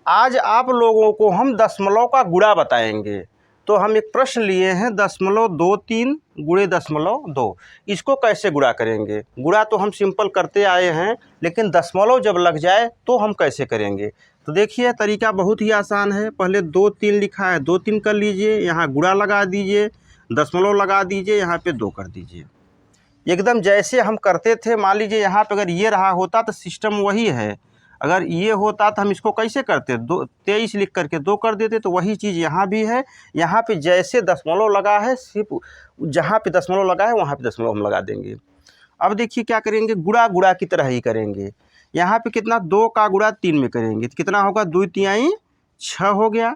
आज आप लोगों को हम दशमलव का गुणा बताएंगे। तो हम एक प्रश्न लिए हैं 0.23 गुणे 0.2, इसको कैसे गुणा करेंगे। गुणा तो हम सिंपल करते आए हैं, लेकिन दशमलव जब लग जाए तो हम कैसे करेंगे। तो देखिए तरीका बहुत ही आसान है। पहले 2-3 लिखा है, 2-3 कर लीजिए, यहाँ गुणा लगा दीजिए, दशमलव लगा दीजिए, यहाँ पे 2 कर दीजिए। एकदम जैसे हम करते थे। मान लीजिए यहाँ पे अगर ये रहा होता तो सिस्टम वही है। अगर ये होता तो हम इसको कैसे करते, 23 लिख करके 2 कर देते। तो वही चीज़ यहाँ भी है। यहाँ पे जैसे दशमलव लगा है, सिर्फ जहाँ पे दशमलव लगा है वहाँ पे दशमलव हम लगा देंगे। अब देखिए क्या करेंगे, गुणा गुणा की तरह ही करेंगे। यहाँ पे कितना, 2 का गुणा 3 में करेंगे तो कितना होगा, 2 तिहाई 6 हो गया।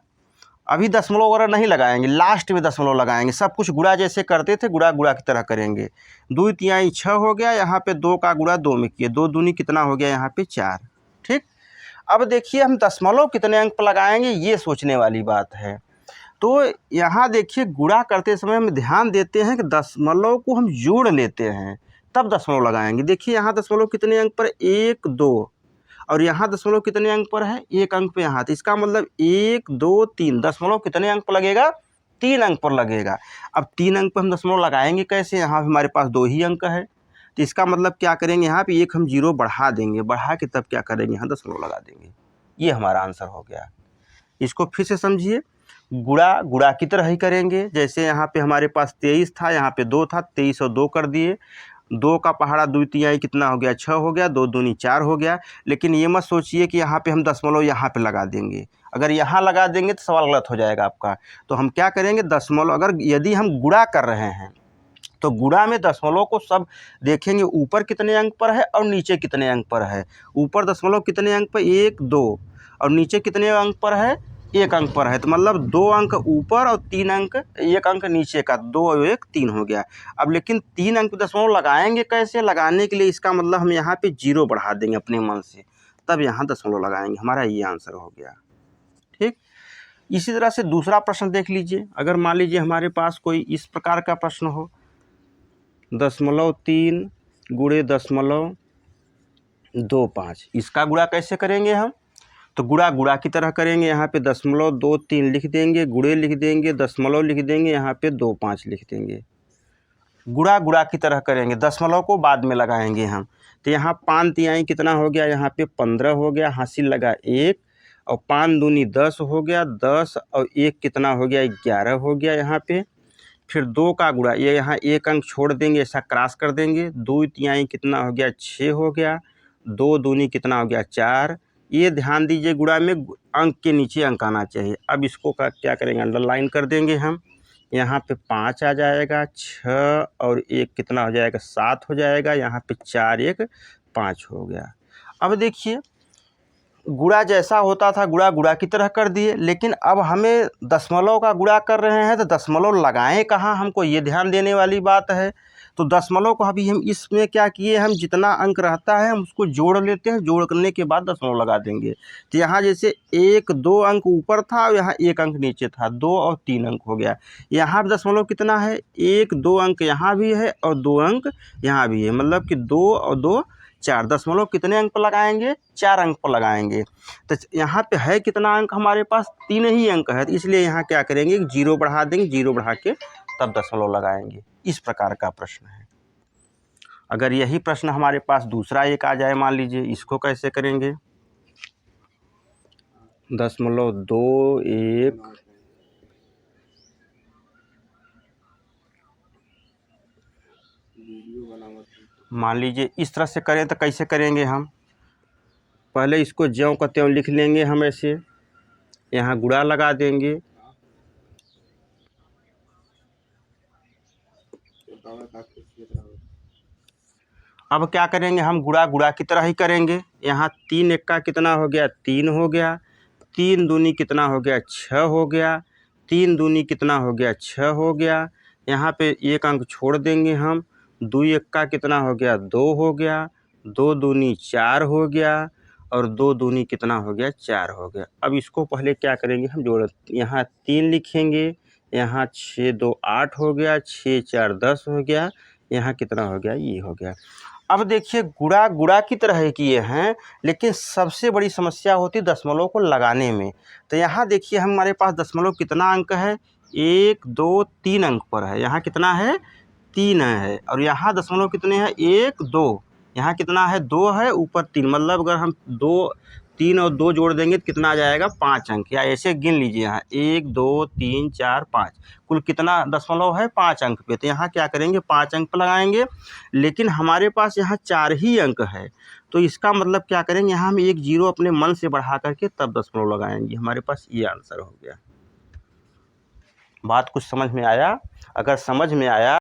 अभी दशमलव वगैरह नहीं लगाएंगे, लास्ट में दशमलव लगाएंगे। सब कुछ गुणा जैसे करते थे गुणा गुणा की तरह करेंगे। 2 तिहाई 6 हो गया। यहाँ पे 2 का गुणा 2 में किए, 2 दूनी कितना हो गया, यहाँ पे 4। ठीक। अब देखिए हम दशमलव कितने अंक पर लगाएंगे, ये सोचने वाली बात है। तो यहाँ देखिए गुणा करते समय हम ध्यान देते हैं कि दशमलव को हम जोड़ लेते हैं तब दशमलव लगाएंगे। देखिए यहाँ दशमलव कितने अंक पर, 1 2, और यहाँ दशमलव कितने अंक पर है, 1 अंक पे यहाँ। तो इसका मतलब 1 2 3 दशमलव कितने अंक पर लगेगा, 3 अंक पर लगेगा। अब 3 अंक पर हम दशमलव लगाएंगे कैसे, यहाँ हमारे पास 2 ही अंक है। तो इसका मतलब क्या करेंगे, यहाँ पे 1 हम 0 बढ़ा देंगे, बढ़ा के तब क्या करेंगे, यहाँ दशमलव लगा देंगे। ये हमारा आंसर हो गया। इसको फिर से समझिए, गुणा गुणा की तरह ही करेंगे। जैसे यहाँ पे हमारे पास 23 था, यहाँ पे 2 था, 23 और 2 कर दिए। 2 का पहाड़ा 2 तिहाई कितना हो गया, 6 हो गया। 2 दूनी 4 हो गया। लेकिन ये मत सोचिए कि यहाँ पे हम दशमलव यहाँ पे लगा देंगे। अगर यहाँ लगा देंगे तो सवाल गलत हो जाएगा आपका। तो हम क्या करेंगे, दशमलव अगर यदि हम गुणा कर रहे हैं तो गुणा में दशमलव को सब देखेंगे, ऊपर कितने अंक पर है और नीचे कितने अंक पर है। ऊपर दशमलव कितने अंक पर, 1 2, और नीचे कितने अंक पर है, 1 अंक पर है। तो मतलब 2 अंक ऊपर और 3 अंक, 1 अंक नीचे का, 2 और 1 3 हो गया। अब लेकिन 3 अंक पे दशमलव लगाएंगे कैसे, लगाने के लिए इसका मतलब हम यहाँ पे 0 बढ़ा देंगे अपने मन से, तब यहाँ दशमलव लगाएंगे। हमारा ये आंसर हो गया। ठीक। इसी तरह से दूसरा प्रश्न देख लीजिए। अगर मान लीजिए हमारे पास कोई इस प्रकार का प्रश्न हो, 0.3 गुणे 0.25, इसका गुणा कैसे करेंगे हम। तो गुणा गुणा की तरह करेंगे। यहाँ पे 0.23 लिख देंगे, गुणे लिख देंगे, दशमलव लिख देंगे, यहाँ पे 2.5 लिख देंगे। गुणा गुणा की तरह करेंगे, दशमलव को बाद में लगाएंगे हम। तो यहाँ 5 तिहाई कितना हो गया, यहाँ पे 15 हो गया, हासिल लगा 1, और 5 दूनी 10 हो गया, 10 और 1 कितना हो गया, 11 हो गया यहाँ पे। फिर 2 का गुणा, ये यहाँ 1 अंक छोड़ देंगे, ऐसा क्रॉस कर देंगे। 2 तिहाई कितना हो गया, 6 हो गया। 2 दूनी कितना हो गया, 4। ये ध्यान दीजिए गुणा में अंक के नीचे अंक आना चाहिए। अब इसको क्या करेंगे, अंडरलाइन कर देंगे हम। यहाँ पे 5 आ जाएगा, 6 और 1 कितना हो जाएगा, 7 हो जाएगा। यहाँ पे 4 1 5 हो गया। अब देखिए गुणा जैसा होता था गुणा गुणा की तरह कर दिए, लेकिन अब हमें दशमलव का गुणा कर रहे हैं तो दशमलव लगाएं कहाँ, हमको ये ध्यान देने वाली बात है। तो दशमलव को अभी हम इसमें क्या किए, हम जितना अंक रहता है हम उसको जोड़ लेते हैं, जोड़ करने के बाद दशमलव लगा देंगे। तो यहाँ जैसे 1 2 अंक ऊपर था और यहाँ 1 अंक नीचे था, 2 और 3 अंक हो गया। यहाँ दशमलव कितना है, 1 2 अंक यहाँ भी है और 2 अंक यहाँ भी है, मतलब कि 2 और 2 4। दशमलव कितने अंक पर लगाएंगे, 4 अंक पर लगाएंगे। तो यहाँ पे है कितना अंक, हमारे पास 3 ही अंक है, तो इसलिए यहाँ क्या करेंगे, 0 बढ़ा देंगे, 0 बढ़ा के तब दशमलव लगाएंगे। इस प्रकार का प्रश्न है। अगर यही प्रश्न हमारे पास दूसरा एक आ जाए, मान लीजिए, इसको कैसे करेंगे, 0.21, मान लीजिए इस तरह से करें तो कैसे करेंगे हम। पहले इसको ज्यों का त्यों लिख लेंगे हम ऐसे, यहाँ गुणा लगा देंगे। अब क्या करेंगे, हम गुणा गुणा की तरह ही करेंगे। यहाँ 3 1 का कितना हो गया, 3 हो गया। 3 दूनी कितना हो गया, 6 हो गया। 3 दूनी कितना हो गया, 6 हो गया। यहाँ पे 1 अंक छोड़ देंगे हम। 2 1 का कितना हो गया, 2 हो गया। 2 दूनी 4 हो गया, और 2 दूनी कितना हो गया, 4 हो गया। अब इसको पहले क्या करेंगे, हम जोड़, यहाँ 3 लिखेंगे, यहाँ 6 2 8 हो गया, 6 4 10 हो गया। यहाँ कितना हो गया, ये हो गया। अब देखिए गुणा गुणा की तरह किए हैं, लेकिन सबसे बड़ी समस्या होती है दशमलव को लगाने में। तो यहाँ देखिए हमारे पास दशमलव कितना अंक है, 1 2 3 अंक पर है। यहाँ कितना है, 3 है। और यहाँ दशमलव कितने हैं, 1 2, यहाँ कितना है, 2 है, ऊपर 3। मतलब अगर हम 2 3 और 2 जोड़ देंगे तो कितना आ जाएगा, 5 अंक। या ऐसे गिन लीजिए यहाँ 1 2 3 4 5, कुल कितना दशमलव है, 5 अंक पे। तो यहाँ क्या करेंगे, 5 अंक लगाएंगे। लेकिन हमारे पास यहाँ 4 ही अंक है, तो इसका मतलब क्या करेंगे, यहाँ हम एक जीरो अपने मन से बढ़ा करके तब दशमलव लगाएंगे। हमारे पास ये आंसर हो गया। बात कुछ समझ में आया? अगर समझ में आया